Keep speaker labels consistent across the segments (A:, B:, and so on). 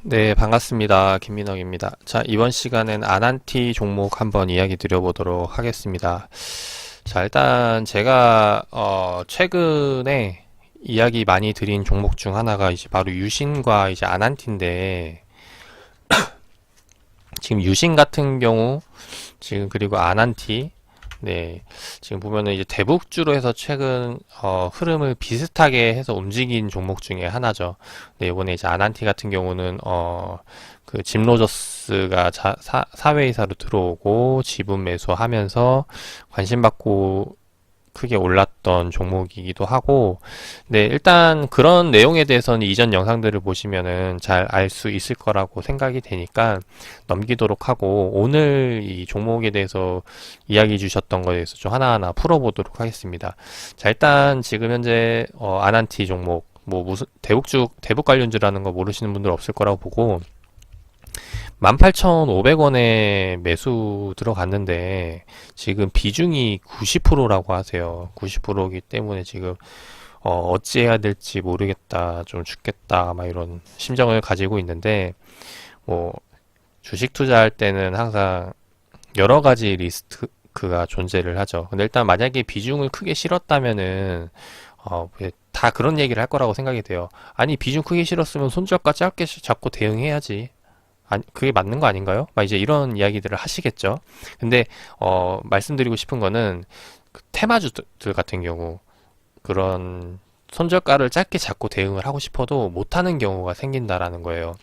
A: 네, 반갑습니다. 김민혁입니다. 자, 이번 시간엔 아난티 종목 한번 이야기 드려보도록 하겠습니다. 자, 일단 제가 최근에 이야기 많이 드린 종목 중 하나가 이제 바로 유신과 이제 아난티인데, 지금 유신 같은 경우 지금 그리고 아난티, 네, 지금 보면은 이제 대북주로 해서 최근 흐름을 비슷하게 해서 움직인 종목 중에 하나죠. 네, 이번에 이제 아난티 같은 경우는 그 짐로저스가 사회이사로 들어오고 지분 매수하면서 관심 받고 크게 올랐던 종목이기도 하고, 네, 일단 그런 내용에 대해서는 이전 영상들을 보시면은 잘 알 수 있을 거라고 생각이 되니까 넘기도록 하고, 오늘 이 종목에 대해서 이야기 주셨던 거에 대해서 좀 하나하나 풀어보도록 하겠습니다. 자, 일단 지금 현재 아난티 종목, 뭐 무슨 대북 관련주라는 거 모르시는 분들 없을 거라고 보고, 18,500원에 매수 들어갔는데 지금 비중이 90%라고 하세요. 90%이기 때문에 지금 어찌해야 될지 모르겠다, 좀 죽겠다, 막 이런 심정을 가지고 있는데, 뭐 주식 투자할 때는 항상 여러 가지 리스크가 존재를 하죠. 근데 일단 만약에 비중을 크게 실었다면은 다 그런 얘기를 할 거라고 생각이 돼요. 아니, 비중 크게 실었으면 손절가 짧게 잡고 대응해야지. 아니, 그게 맞는 거 아닌가요? 막 이제 이런 이야기들을 하시겠죠. 근데 말씀드리고 싶은 거는 그 테마주들 같은 경우 그런 손절가를 짧게 잡고 대응을 하고 싶어도 못하는 경우가 생긴다라는 거예요.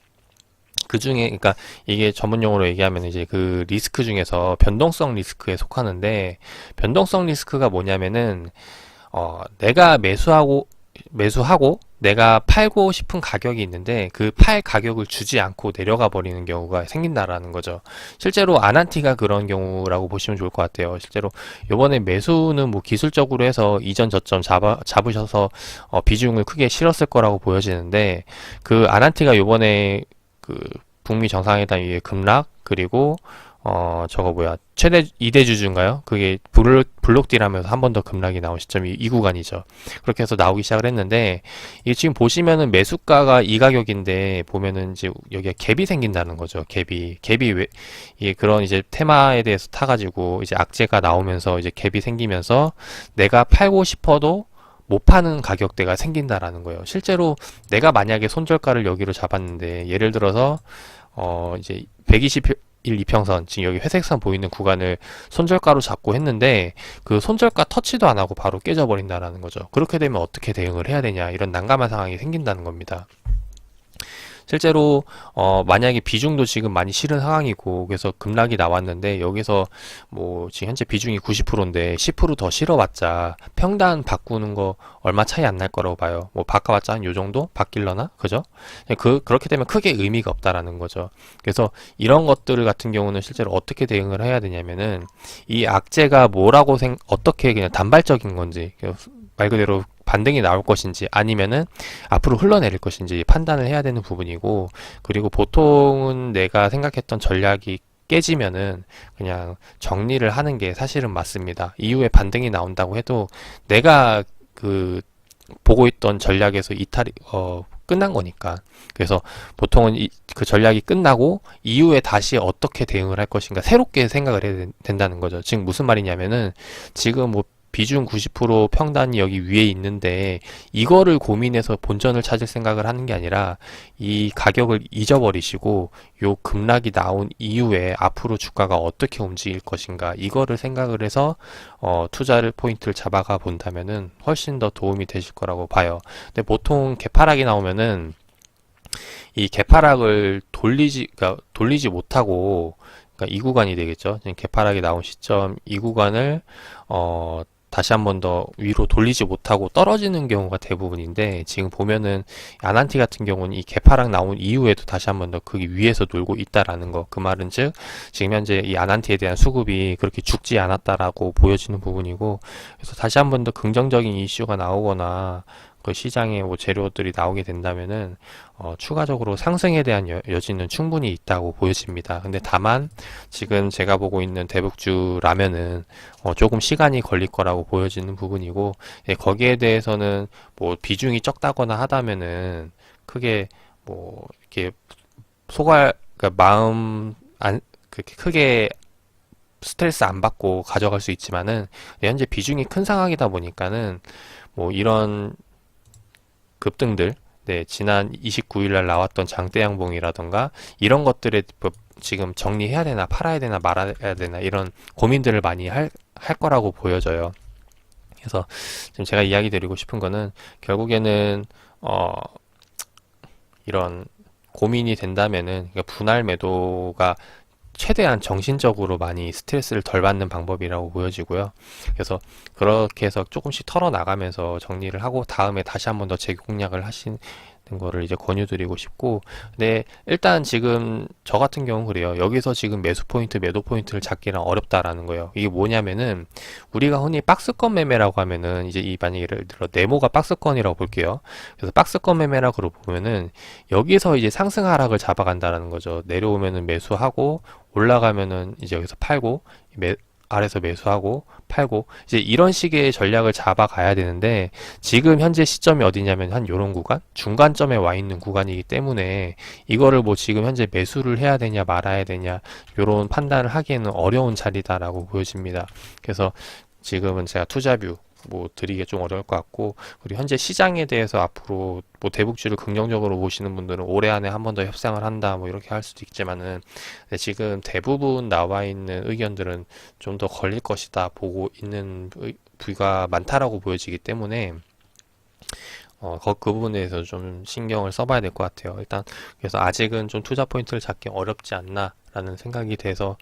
A: 그 중에, 그러니까 이게 전문 용어로 얘기하면 이제 그 리스크 중에서 변동성 리스크에 속하는데, 변동성 리스크가 뭐냐면은 내가 매수하고 내가 팔고 싶은 가격이 있는데 그 팔 가격을 주지 않고 내려가 버리는 경우가 생긴다라는 거죠. 실제로 아난티가 그런 경우라고 보시면 좋을 것 같아요. 실제로 요번에 매수는 뭐 기술적으로 해서 이전 저점 잡으셔서 비중을 크게 실었을 거라고 보여지는데, 그 아난티가 요번에 그 북미 정상회담 이후에 급락, 그리고 저거 뭐야, 최대 2대 주주인가요? 그게 블록딜 하면서 한 번 더 급락이 나온 시점이 이 구간이죠. 그렇게 해서 나오기 시작을 했는데, 이게 지금 보시면은 매수가가 이 가격인데, 보면은 이제 여기에 갭이 생긴다는 거죠. 갭이 왜, 이게 그런 이제 테마에 대해서 타가지고 이제 악재가 나오면서 이제 갭이 생기면서 내가 팔고 싶어도 못 파는 가격대가 생긴다라는 거예요. 실제로 내가 만약에 손절가를 여기로 잡았는데, 예를 들어서 이제 121 이평선, 지금 여기 회색선 보이는 구간을 손절가로 잡고 했는데 그 손절가 터치도 안 하고 바로 깨져버린다라는 거죠. 그렇게 되면 어떻게 대응을 해야 되냐, 이런 난감한 상황이 생긴다는 겁니다. 실제로 만약에 비중도 지금 많이 실은 상황이고, 그래서 급락이 나왔는데 여기서 뭐 지금 현재 비중이 90%인데 10%더 실어봤자 평단 바꾸는 거 얼마 차이 안 날 거라고 봐요. 뭐 바꿔봤자 한 요 정도 바뀔려나, 그죠? 그렇게 되면 크게 의미가 없다라는 거죠. 그래서 이런 것들 같은 경우는 실제로 어떻게 대응을 해야 되냐면은, 이 악재가 뭐라고 어떻게 그냥 단발적인 건지, 말 그대로 반등이 나올 것인지 아니면은 앞으로 흘러내릴 것인지 판단을 해야 되는 부분이고, 그리고 보통은 내가 생각했던 전략이 깨지면은 그냥 정리를 하는 게 사실은 맞습니다. 이후에 반등이 나온다고 해도 내가 그 보고 있던 전략에서 이탈이 끝난 거니까. 그래서 보통은 그 전략이 끝나고 이후에 다시 어떻게 대응을 할 것인가 새롭게 생각을 해야 된다는 거죠. 지금 무슨 말이냐면은, 지금 뭐 비중 90% 평단이 여기 위에 있는데 이거를 고민해서 본전을 찾을 생각을 하는 게 아니라 이 가격을 잊어버리시고 요 급락이 나온 이후에 앞으로 주가가 어떻게 움직일 것인가, 이거를 생각을 해서 투자를 포인트를 잡아가 본다면은 훨씬 더 도움이 되실 거라고 봐요. 근데 보통 개파락이 나오면은 이 개파락을 돌리지 못하고, 그러니까 이 구간이 되겠죠. 지금 개파락이 나온 시점 이 구간을 다시 한 번 더 위로 돌리지 못하고 떨어지는 경우가 대부분인데, 지금 보면은 아난티 같은 경우는 이 개파락 나온 이후에도 다시 한 번 더 그 위에서 놀고 있다라는 거. 그 말은 즉 지금 현재 이 아난티에 대한 수급이 그렇게 죽지 않았다라고 보여지는 부분이고, 그래서 다시 한 번 더 긍정적인 이슈가 나오거나 그 시장에 뭐 재료들이 나오게 된다면은 추가적으로 상승에 대한 여지는 충분히 있다고 보여집니다. 근데 다만 지금 제가 보고 있는 대북주라면은 조금 시간이 걸릴 거라고 보여지는 부분이고, 예, 거기에 대해서는 뭐 비중이 적다거나 하다면은 크게 뭐 이렇게 그러니까 마음 안 그렇게 크게 스트레스 안 받고 가져갈 수 있지만은 현재 비중이 큰 상황이다 보니까는 뭐 이런 급등들, 네, 지난 29일 날 나왔던 장대양봉이라던가 이런 것들에 뭐 지금 정리해야 되나 팔아야 되나 말아야 되나 이런 고민들을 많이 할 거라고 보여져요. 그래서 지금 제가 이야기 드리고 싶은 거는 결국에는 이런 고민이 된다면은 그러니까 분할 매도가 최대한 정신적으로 많이 스트레스를 덜 받는 방법이라고 보여지고요. 그래서 그렇게 해서 조금씩 털어나가면서 정리를 하고 다음에 다시 한번 더 재공략을 하시는 거를 이제 권유드리고 싶고, 근데 일단 지금 저 같은 경우는 그래요. 여기서 지금 매수 포인트, 매도 포인트를 잡기는 어렵다라는 거예요. 이게 뭐냐면은 우리가 흔히 박스권 매매라고 하면은 이제 이 만약 예를 들어 네모가 박스권이라고 볼게요. 그래서 박스권 매매라고 보면은 여기서 이제 상승 하락을 잡아간다라는 거죠. 내려오면은 매수하고 올라가면은 이제 여기서 팔고 아래서 매수하고 팔고 이제 이런 식의 전략을 잡아가야 되는데 지금 현재 시점이 어디냐면 한 요런 구간 중간점에 와 있는 구간이기 때문에 이거를 뭐 지금 현재 매수를 해야 되냐 말아야 되냐 요런 판단을 하기에는 어려운 자리다라고 보여집니다. 그래서 지금은 제가 투자뷰 뭐 드리기 좀 어려울 것 같고, 그리고 현재 시장에 대해서 앞으로 뭐 대북주를 긍정적으로 보시는 분들은 올해 안에 한 번 더 협상을 한다 뭐 이렇게 할 수도 있지만은 지금 대부분 나와 있는 의견들은 좀 더 걸릴 것이다 보고 있는 부위가 많다라고 보여지기 때문에 그 부분에 대해서 좀 신경을 써봐야 될 것 같아요. 일단, 그래서 아직은 좀 투자 포인트를 잡기 어렵지 않나, 라는 생각이 돼서,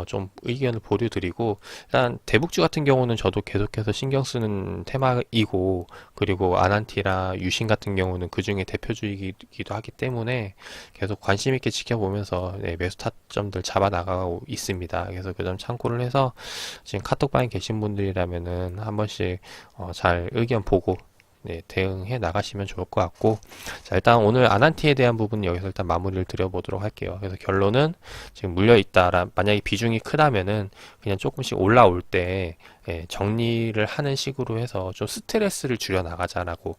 A: 좀 의견을 보류드리고, 일단, 대북주 같은 경우는 저도 계속해서 신경 쓰는 테마이고, 그리고 아난티라 유신 같은 경우는 그 중에 대표주이기도 하기 때문에, 계속 관심 있게 지켜보면서, 네, 매수 타점들 잡아 나가고 있습니다. 그래서 그 점 참고를 해서, 지금 카톡방에 계신 분들이라면은, 한 번씩, 잘 의견 보고, 네, 대응해 나가시면 좋을 것 같고, 자, 일단 오늘 아난티에 대한 부분은 여기서 일단 마무리를 드려보도록 할게요. 그래서 결론은 지금 물려 있다. 만약에 비중이 크다면은 그냥 조금씩 올라올 때 정리를 하는 식으로 해서 좀 스트레스를 줄여 나가자라고.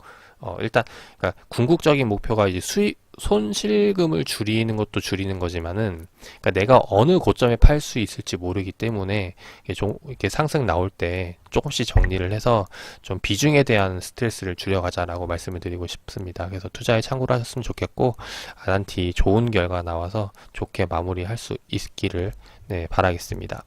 A: 일단 그러니까 궁극적인 목표가 이제 손실금을 줄이는 것도 줄이는 거지만은, 그러니까 내가 어느 고점에 팔 수 있을지 모르기 때문에 이게 좀 이렇게 상승 나올 때 조금씩 정리를 해서 좀 비중에 대한 스트레스를 줄여가자라고 말씀을 드리고 싶습니다. 그래서 투자에 참고를 하셨으면 좋겠고, 아난티 좋은 결과 나와서 좋게 마무리할 수 있기를 네, 바라겠습니다.